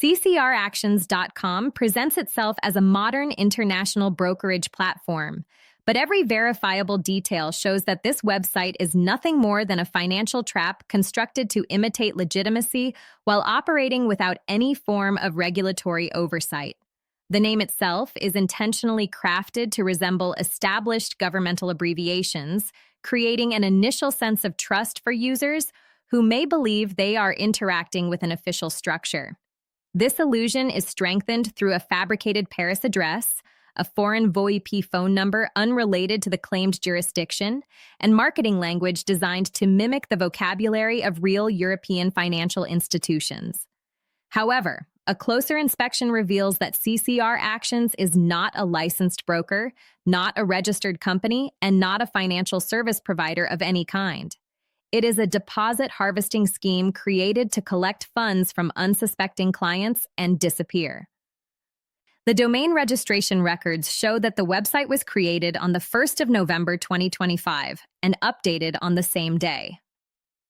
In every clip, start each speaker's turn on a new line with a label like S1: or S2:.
S1: CCRActions.com presents itself as a modern international brokerage platform, but every verifiable detail shows that this website is nothing more than a financial trap constructed to imitate legitimacy while operating without any form of regulatory oversight. The name itself is intentionally crafted to resemble established governmental abbreviations, creating an initial sense of trust for users who may believe they are interacting with an official structure. This illusion is strengthened through a fabricated Paris address, a foreign VoIP phone number unrelated to the claimed jurisdiction, and marketing language designed to mimic the vocabulary of real European financial institutions. However, a closer inspection reveals that CCR Actions is not a licensed broker, not a registered company, and not a financial service provider of any kind. It is a deposit harvesting scheme created to collect funds from unsuspecting clients and disappear. The domain registration records show that the website was created on the 1st of November 2025 and updated on the same day.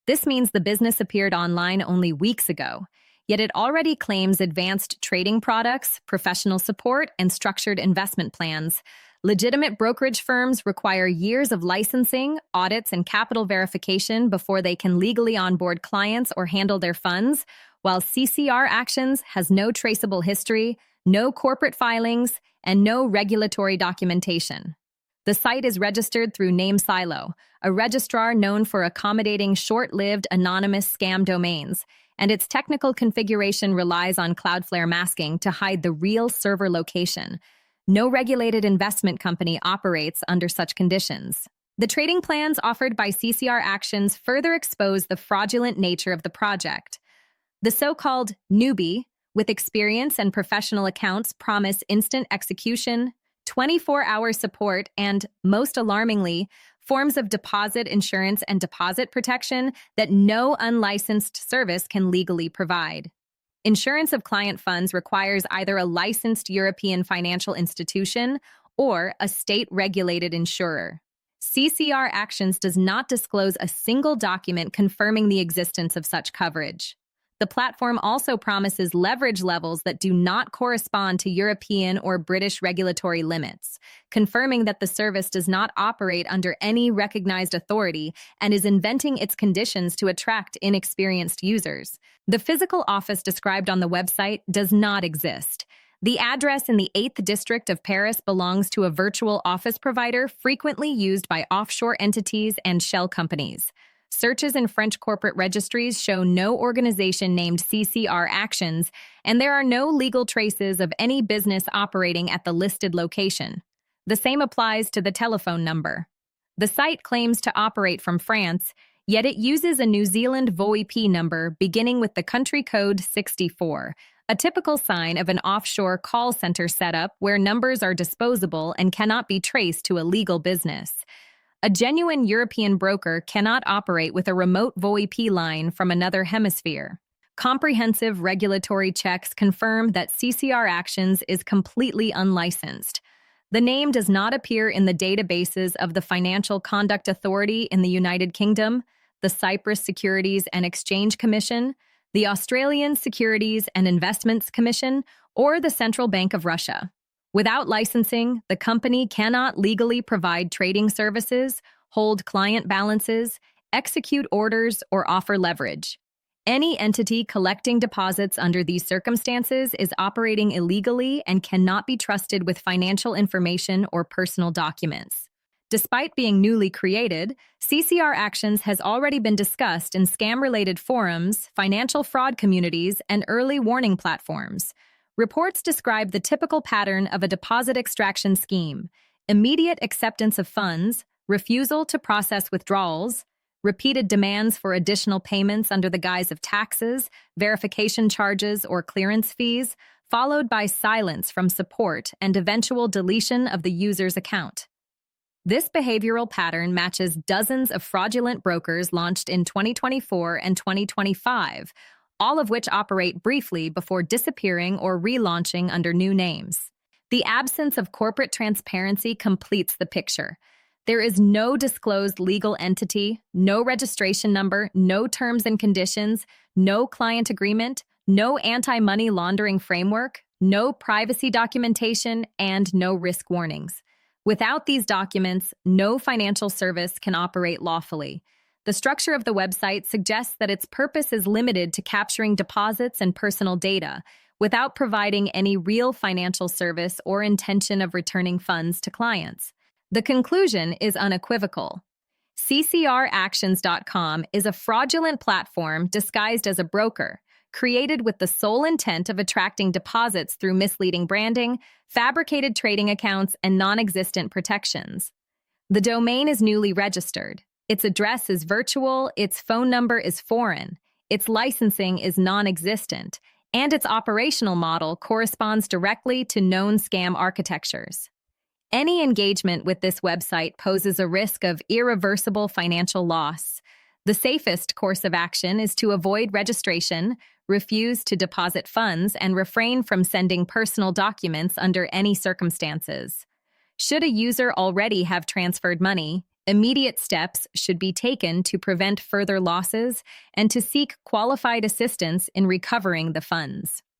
S1: This means the business appeared online only weeks ago, yet it already claims advanced trading products, professional support, and structured investment plans. Legitimate brokerage firms require years of licensing, audits, and capital verification before they can legally onboard clients or handle their funds, while CCR Actions has no traceable history, no corporate filings, and no regulatory documentation. The site is registered through NameSilo, a registrar known for accommodating short-lived anonymous scam domains, and its technical configuration relies on Cloudflare masking to hide the real server location. No regulated investment company operates under such conditions. The trading plans offered by CCR Actions further expose the fraudulent nature of the project. The so-called newbie, with experience and professional accounts, promise instant execution, 24-hour support, and, most alarmingly, forms of deposit insurance and deposit protection that no unlicensed service can legally provide. Insurance of client funds requires either a licensed European financial institution or a state-regulated insurer. CCR Actions does not disclose a single document confirming the existence of such coverage. The platform also promises leverage levels that do not correspond to European or British regulatory limits, confirming that the service does not operate under any recognized authority and is inventing its conditions to attract inexperienced users. The physical office described on the website does not exist. The address in the 8th district of Paris belongs to a virtual office provider frequently used by offshore entities and shell companies. Searches in French corporate registries show no organization named CCR Actions, and there are no legal traces of any business operating at the listed location. The same applies to the telephone number. The site claims to operate from France, yet it uses a New Zealand VoIP number beginning with the country code 64, a typical sign of an offshore call center setup where numbers are disposable and cannot be traced to a legal business. A genuine European broker cannot operate with a remote VoIP line from another hemisphere. Comprehensive regulatory checks confirm that CCR Actions is completely unlicensed. The name does not appear in the databases of the Financial Conduct Authority in the United Kingdom, the Cyprus Securities and Exchange Commission, the Australian Securities and Investments Commission, or the Central Bank of Russia. Without licensing, the company cannot legally provide trading services, hold client balances, execute orders, or offer leverage. Any entity collecting deposits under these circumstances is operating illegally and cannot be trusted with financial information or personal documents. Despite being newly created, CCR Actions has already been discussed in scam-related forums, financial fraud communities, and early warning platforms. Reports describe the typical pattern of a deposit extraction scheme: immediate acceptance of funds, refusal to process withdrawals, repeated demands for additional payments under the guise of taxes, verification charges, or clearance fees, followed by silence from support and eventual deletion of the user's account. This behavioral pattern matches dozens of fraudulent brokers launched in 2024 and 2025, all of which operate briefly before disappearing or relaunching under new names. The absence of corporate transparency completes the picture. There is no disclosed legal entity, no registration number, no terms and conditions, no client agreement, No anti-money laundering framework, no privacy documentation, and no risk warnings. Without these documents, no financial service can operate lawfully. The structure of the website suggests that its purpose is limited to capturing deposits and personal data, without providing any real financial service or intention of returning funds to clients. The conclusion is unequivocal. CCRActions.com is a fraudulent platform disguised as a broker, created with the sole intent of attracting deposits through misleading branding, fabricated trading accounts, and non-existent protections. The domain is newly registered. Its address is virtual, its phone number is foreign, its licensing is non-existent, and its operational model corresponds directly to known scam architectures. Any engagement with this website poses a risk of irreversible financial loss. The safest course of action is to avoid registration, refuse to deposit funds, and refrain from sending personal documents under any circumstances. Should a user already have transferred money, immediate steps should be taken to prevent further losses and to seek qualified assistance in recovering the funds.